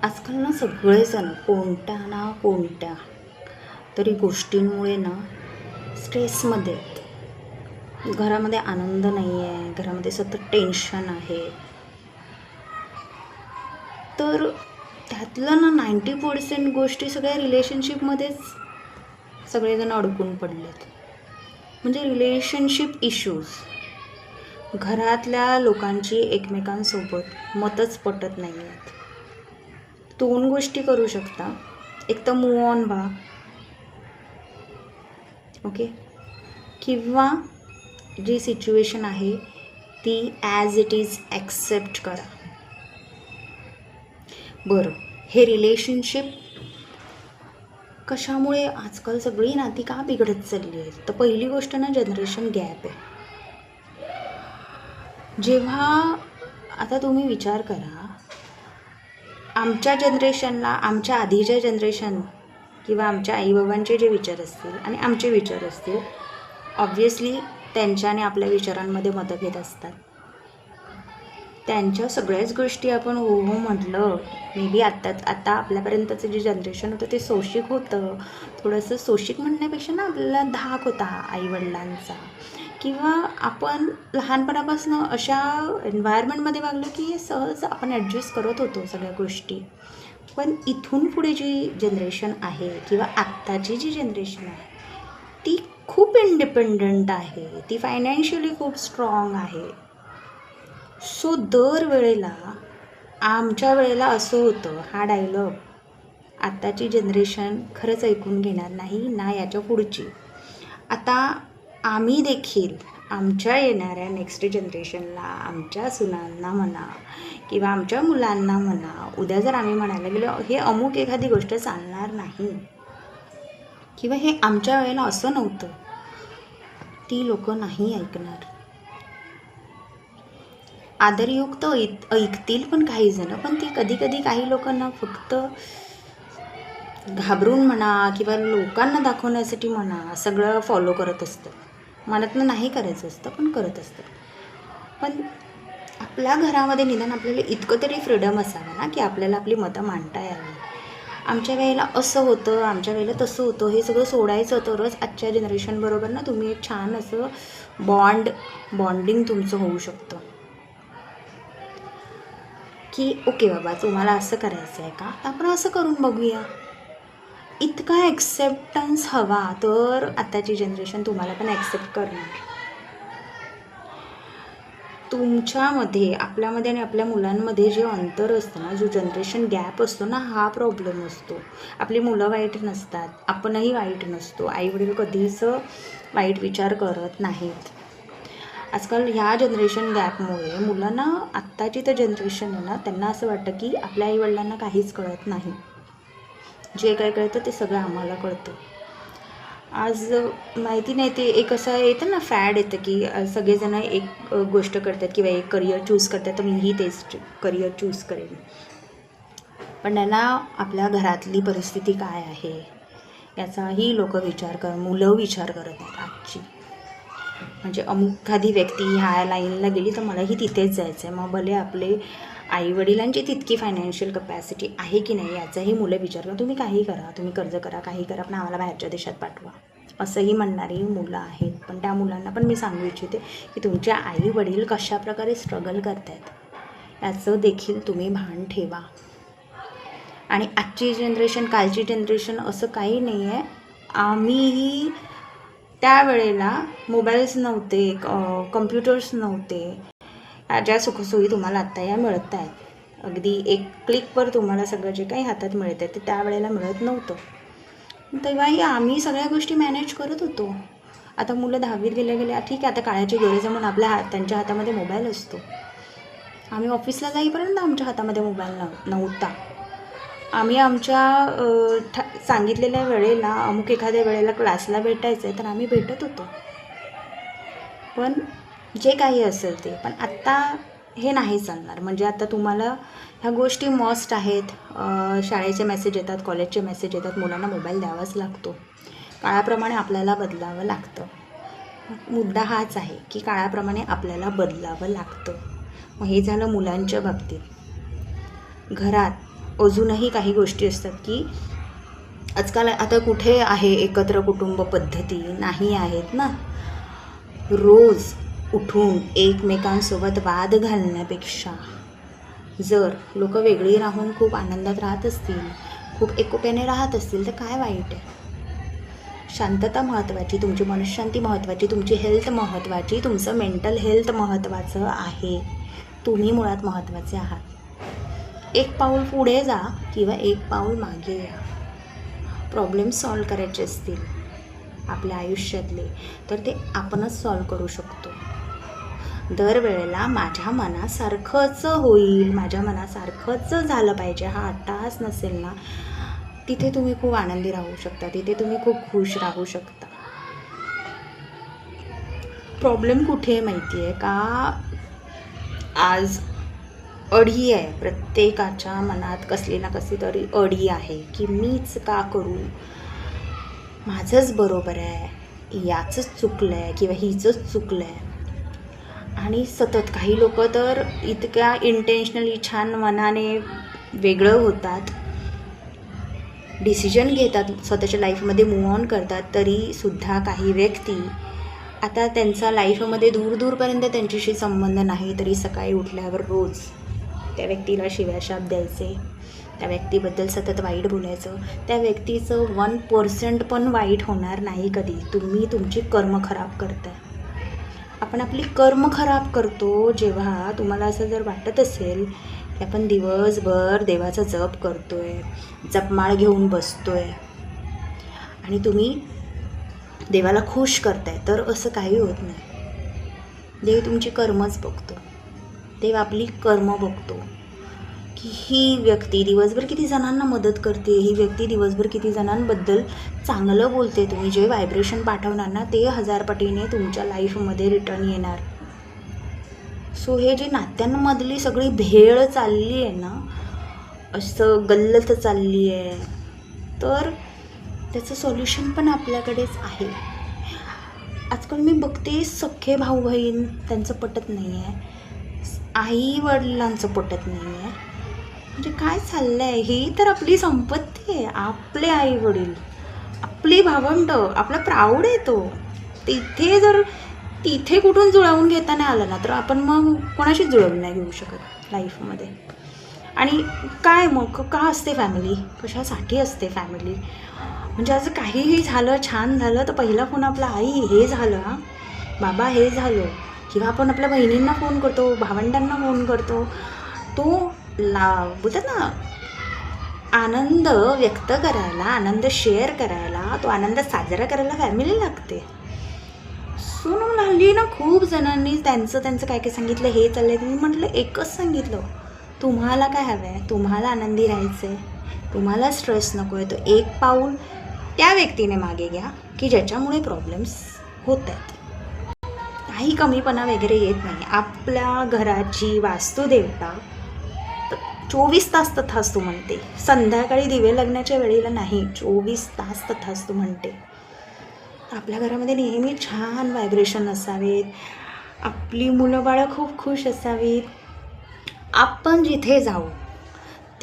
आजकाल ना सगळेजण कोणत्या ना कोणत्या तरी गोष्टींमुळे ना स्ट्रेसमध्ये आहेत. घरामध्ये आनंद नाही आहे, घरामध्ये सतत टेन्शन आहे. तर त्यातलं ना 90% गोष्टी सगळ्या रिलेशनशिपमध्येच सगळेजण अडकून पडलेत. म्हणजे रिलेशनशिप इश्यूज. घरातल्या लोकांची एकमेकांसोबत मतच पटत नाही आहेत. दोन गोष्टी करू शकता. एक तर मूव ऑन व्हा, ओके, किंवा जी सिच्युएशन आहे ती ॲज इट इज ॲक्सेप्ट करा. बरं, हे रिलेशनशिप कशामुळे आजकाल सगळी नाती का बिघडत चालली आहेत? तर पहिली गोष्ट ना जनरेशन गॅप आहे. जेव्हा आता तुम्ही विचार करा, आमच्या जनरेशनला, आमच्या आधीच्या जनरेशन किंवा आमच्या आईबाबांचे जे विचार असतील आणि आमचे विचार असतील, ऑब्व्हियसली त्यांच्या आणि आपल्या विचारांमध्ये मतभेद असतात. त्यांच्या सगळ्याच गोष्टी आपण हो हो म्हटलं, मे बी आता आपल्यापर्यंतचं जे जनरेशन होतं ते सोशिक होतं. थोडंसं सोशिक म्हणण्यापेक्षा ना आपल्याला धाक होता आईवडिलांचा, किंवा आपण लहानपणापासून अशा एन्व्हायरमेंटमध्ये वागलो की सहज आपण ॲडजस्ट करत होतो सगळ्या गोष्टी. पण इथून पुढे जी जनरेशन आहे किंवा आत्ताची जी जनरेशन आहे ती खूप इंडिपेंडंट आहे, ती फायनान्शियली खूप स्ट्रॉंग आहे. सो दरवेळेला आमच्या वेळेला असं होतं, हा डायलॉग आत्ताची जनरेशन खरंच ऐकून घेणार नाही ना याच्या पुढची. आता आम्ही देखील आमच्या येणाऱ्या नेक्स्ट जनरेशनला, आमच्या सुनांना म्हणा किंवा आमच्या मुलांना म्हणा, उद्या जर आम्ही म्हणायला गेलो हे अमुक एखादी गोष्ट चालणार नाही किंवा हे आमच्या वेळेला असं नव्हतं, ती लोक नाही ऐकणार. आदरयुक्त ऐकतील पण काही जण, पण ती कधी कधी काही लोकांना फक्त घाबरून म्हणा किंवा लोकांना दाखवण्यासाठी म्हणा सगळं फॉलो करत असतं. मनातनं नाही करायचं असतं पण करत असतं. पण आपल्या घरामध्ये निदान आपल्याला इतकं तरी फ्रीडम असावं ना की आपल्याला आपली मतं मांडता यावी. आमच्या वेळेला असं होतं, आमच्या वेळेला तसं होतं, हे सगळं सोडायचं तरच आजच्या जनरेशनबरोबर ना तुम्ही एक छान असं बॉन्डिंग तुमचं होऊ शकतं. की ओके बाबा, तुम्हाला असं करायचं आहे का, आपण असं करून बघूया. इतका ॲक्सेप्टन्स हवा तर आताची जनरेशन तुम्हाला पण ॲक्सेप्ट करणार. तुमच्यामध्ये, आपल्यामध्ये आणि आपल्या मुलांमध्ये जे अंतर असतं ना, जो जनरेशन गॅप असतो ना, हा प्रॉब्लेम असतो. आपली मुलं वाईट नसतात, आपणही वाईट नसतो, आईवडील कधीच वाईट विचार करत नाहीत. आजकाल ह्या जनरेशन गॅपमुळे मुलांना, आत्ताची तर जनरेशन आहे ना, त्यांना असं वाटतं की आपल्या आईवडिलांना काहीच कळत नाही. जे काय कळतं ते सगळं आम्हाला कळतं. आज माहिती नाही, ते एक असं येतं ना, फॅड येतं की सगळेजण एक गोष्ट करतात किंवा एक करिअर चूज करतात, तर मीही तेच करिअर चूज करेन. पण त्यांना आपल्या घरातली परिस्थिती काय आहे याचाही मुलं विचार करत आहेत आजची. म्हणजे अमुक एखादी व्यक्ती ह्या लाईनला गेली तर मलाही तिथेच जायचं आहे, मग भले आपले आईवडिलांची तितकी फायनान्शियल कपॅसिटी आहे की नाही याचाही मुलं विचार करा. तुम्ही काही करा, तुम्ही कर्ज करा, काही करा, पण आम्हाला बाहेरच्या देशात पाठवा, असंही म्हणणारी मुलं आहेत. पण त्या मुलांना पण मी सांगू इच्छिते की तुमचे आईवडील कशाप्रकारे स्ट्रगल करत आहेत याचं देखील तुम्ही भान ठेवा. आणि आजची जनरेशन, कालची जनरेशन असं काही नाही आहे. आम्हीही त्यावेळेला मोबाईल्स नव्हते, कम्प्युटर्स नव्हते, ज्या सुखसोयी तुम्हाला आत्ता या मिळत आहेत. अगदी एक क्लिकवर तुम्हाला सगळं जे काही हातात मिळत आहे ते त्यावेळेला मिळत नव्हतं. तेव्हाही आम्ही सगळ्या गोष्टी मॅनेज करत होतो. आता मुलं 10वीत गेल्या ठीक आहे, आता काळाची गरज आहे म्हणून त्यांच्या हातामध्ये मोबाईल असतो. आम्ही ऑफिसला जाईपर्यंत आमच्या हातामध्ये मोबाईल नव्हता. आम्ही आमच्या सांगितलेल्या वेळेला, अमुक एखाद्या वेळेला क्लासला भेटायचं आहे तर आम्ही भेटत होतो. पण जे काही असेल ते, पण आत्ता हे नाही चालणार. म्हणजे आता तुम्हाला ह्या गोष्टी मस्ट आहेत. शाळेचे मेसेज येतात, कॉलेजचे मेसेज येतात, मुलांना मोबाईल द्यावाच लागतो. काळाप्रमाणे आपल्याला बदलावं लागतं. मुद्दा हाच आहे की काळाप्रमाणे आपल्याला बदलावं लागतं. मग हे झालं मुलांच्या बाबतीत. घरात अजूनही काही गोष्टी असतात की आजकाल आता कुठे आहे एकत्र कुटुंब पद्धती, नाही आहेत ना. रोज उठून एकमेकांसोबत वाद घालण्यापेक्षा जर लोक वेगळी राहून खूप आनंदात राहत असतील, खूप एकोप्याने राहत असतील, तर काय वाईट आहे. शांतता महत्त्वाची, तुमची मनःशांती महत्त्वाची, तुमची हेल्थ महत्त्वाची, तुमचं मेंटल हेल्थ महत्त्वाचं आहे. तुम्ही मुळात महत्त्वाचे आहात. एक पाऊल पुढे जा किंवा एक पाऊल मागे या. प्रॉब्लेम सॉल्व करायचे असतील आपल्या आयुष्यातले, तर ते आपणच सॉल्व करू शकतो. दरवेळेला माझ्या मनासारखंच होईल, माझ्या मनासारखंच झालं पाहिजे हा अट्टाहास नसेल ना, तिथे तुम्ही खूप आनंदी राहू शकता, तिथे तुम्ही खूप खुश राहू शकता. प्रॉब्लेम कुठे आहे माहिती आहे का? आज अढी आहे, प्रत्येकाच्या मनात कसली ना कसली तरी अढी आहे की मीच का करू, माझंच बरोबर आहे, याचंच चुकलं आहे किंवा हिचंच चुकलं आहे. आणि सतत काही लोक तर इतक्या इंटेन्शनली छान मनाने वेगळं होतात, डिसिजन घेतात, स्वतःच्या लाईफमध्ये मूव्ह ऑन करतात, तरीसुद्धा काही व्यक्ती आता त्यांचा लाईफमध्ये दूरपर्यंत त्यांच्याशी संबंध नाही, तरी सकाळी उठल्यावर रोज त्या व्यक्तीला शिव्याशाप द्यायचे, त्या व्यक्तीबद्दल सतत वाईट बोलायचं. त्या व्यक्तीचं 1% पण वाईट होणार नाही कधी. तुम्ही तुमची कर्म खराब करताय. आपण आपली कर्म खराब करतो जेव्हा तुम्हाला असं जर वाटत असेल की आपण दिवसभर देवाचा जप करतोय, जपमाळ घेऊन बसतोय आणि तुम्ही देवाला खुश करताय, तर असं काही होत नाही. देव तुमची कर्मच बघतो. देव आपली कर्म बघतो की ही व्यक्ती दिवसभर किती जणांना मदत करते, ही व्यक्ती दिवसभर किती जणांबद्दल चांगलं बोलते. तुम्ही जे व्हायब्रेशन पाठवणार ना, ते 1000 पटीने तुमच्या लाईफमध्ये रिटर्न येणार. सो हे जे नात्यांमधली सगळी भेळ चालली आहे ना, असं गल्लत चालली आहे, तर त्याचं सोल्युशन पण आपल्याकडेच आहे. आजकाल मी बघते सख्खे भाऊ बहीण त्यांचं पटत नाही आहे, आई वडिलांचं पटत नाही आहे. म्हणजे काय चाललं आहे? ही तर आपली संपत्ती आहे, आपले आई वडील, आपली भावंडं, आपला प्राऊड आहे तो. तिथे कुठून जुळवून घेता नाही आलं ना, तर आपण मग कोणाशीच जुळवून नाही घेऊ शकत लाईफमध्ये. आणि काय मग का असते फॅमिली? कशासाठी असते फॅमिली? म्हणजे असं काहीही झालं, छान झालं, तर पहिला फोन आपला आई हे झालं, हां बाबा हे झालं, किंवा आपण आपल्या बहिणींना फोन करतो, भावंडांना फोन करतो. तो बोलतात ना, आनंद व्यक्त करायला, आनंद शेअर करायला, तो आनंद साजरा करायला फॅमिली लागते. सो ना हल्ली ना खूप जणांनी त्यांचं काय काय सांगितलं, हे चाललंय. मी म्हटलं एकच सांगितलं, तुम्हाला काय हवं आहे, तुम्हाला आनंदी राहायचं आहे, तुम्हाला स्ट्रेस नको आहे, तर एक पाऊल त्या व्यक्तीने मागे घ्या की ज्याच्यामुळे प्रॉब्लेम्स होत आहेत. काही कमीपणा वगैरे येत नाही. आपल्या घराची वास्तुदेवता 24 तास तथास्तु म्हणते. संध्याकाळी दिवे लागण्याच्या वेळेला नाही, 24 तास तथास्तु म्हणते. आपल्या घरामध्ये नेहमी छान व्हायब्रेशन असावेत, आपली मुलं बाळं खूप खुश असावीत. आपण जिथे जाऊ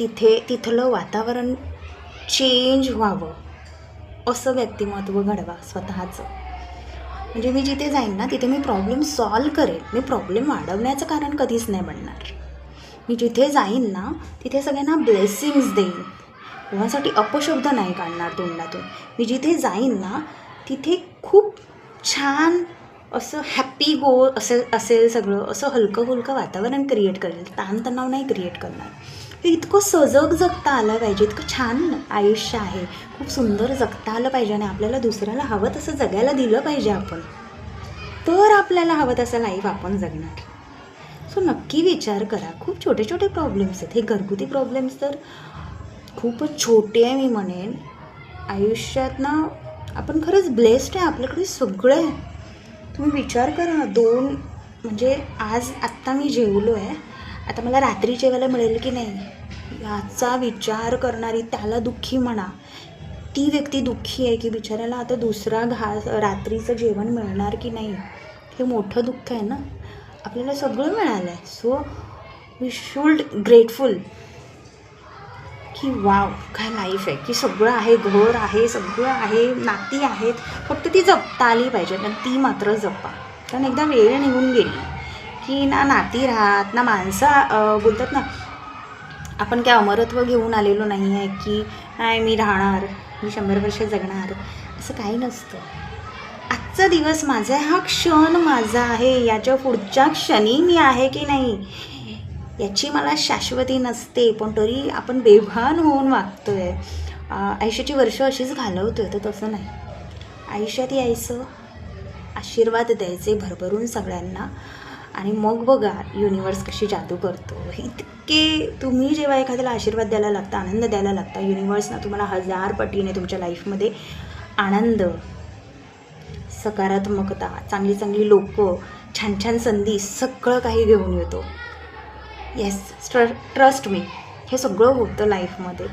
तिथलं वातावरण चेंज व्हावं, असं व्यक्तिमत्व घडवा स्वतःचं. म्हणजे मी जिथे जाईन ना, तिथे मी प्रॉब्लेम सॉल्व करेन. मी प्रॉब्लेम वाढवण्याचं कारण कधीच नाही बनणार. मी जिथे जाईन ना, तिथे सगळ्यांना ब्लेसिंग्स देईन, कोणासाठी अपशब्द नाही काढणार तोंडातून. मी जिथे जाईन ना, तिथे खूप छान असं हॅपी असेल सगळं, असं हलकं फुलकं वातावरण क्रिएट करेल, ताणतणाव नाही क्रिएट करणार. हे इतकं सजग जगता आलं पाहिजे, इतकं छान आयुष्य आहे, खूप सुंदर जगता आलं पाहिजे आणि आपल्याला दुसऱ्याला हवं तसं जगायला दिलं पाहिजे आपण, तर आपल्याला हवं तसं लाईफ आपण जगणार. सो नक्की विचार करा. खूप छोटे छोटे प्रॉब्लेम्स आहेत हे, घरगुती प्रॉब्लेम्स तर खूपच छोटे आहे मी म्हणेन. आयुष्यात ना आपण खरंच ब्लेस्ड आहे, आपल्याकडे सगळं आहे. तुम्ही विचार करा, म्हणजे आत्ता मी जेवलो आहे, आता मला रात्री जेवायला मिळेल की नाही याचा विचार करणारी, त्याला दुःखी म्हणा, ती व्यक्ती दुःखी आहे की बिचाऱ्याला आता दुसरा रात्रीचं जेवण मिळणार की नाही, हे मोठं दुःख आहे ना. आपल्याला सगळं मिळालं आहे. सो वी शुड ग्रेटफुल की वाव काय लाईफ आहे, की सगळं आहे, घर आहे, सगळं आहे, नाती आहेत, फक्त ती जपता आली पाहिजे. आणि ती मात्र जपा. कारण एकदा वेळ निघून गेली की ना नाती राहत ना माणसं बोलतात ना, आपण काय अमरत्व घेऊन आलेलो नाही आहे की नाही मी राहणार, मी 100 वर्ष जगणार, असं काही नसतं. आजचा दिवस माझा आहे, हा क्षण माझा आहे, याच्या पुढच्या क्षणी मी आहे की नाही याची मला शाश्वती नसते. पण तरी आपण बेभान होऊन वागतो आहे. आयुष्याची वर्ष अशीच घालवतो आहे. तर तसं नाही, आयुष्यात यायचं, आशीर्वाद द्यायचे भरभरून सगळ्यांना, आणि मग बघा युनिवर्स कशी जादू करतो. इतके तुम्ही जेव्हा एखाद्याला आशीर्वाद द्यायला लागता, आनंद द्यायला लागता, युनिवर्स ना तुम्हाला 1000 पटीने तुमच्या लाईफमध्ये आनंद, सकारात्मकता, चांगली चांगली लोकं, छान छान संधी, सगळं काही घेऊन येतो. येस, ट्रस्ट मी, हे सगळं होतं लाईफमध्ये.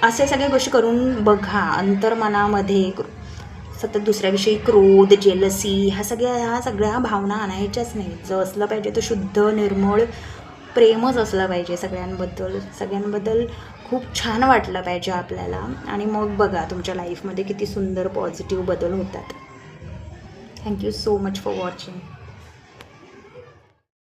असे सगळ्या गोष्टी करून बघा. अंतर्मनामध्ये सतत दुसऱ्याविषयी क्रोध, जेलसी, ह्या सगळ्या भावना आणायच्याच नाही. जो असलं पाहिजे तो शुद्ध निर्मळ प्रेमच असलं पाहिजे सगळ्यांबद्दल खूप छान वाटलं पाहिजे आपल्याला. आणि मग बघा तुमच्या लाईफमध्ये किती सुंदर पॉझिटिव्ह बदल होतात. Thank you so much for watching.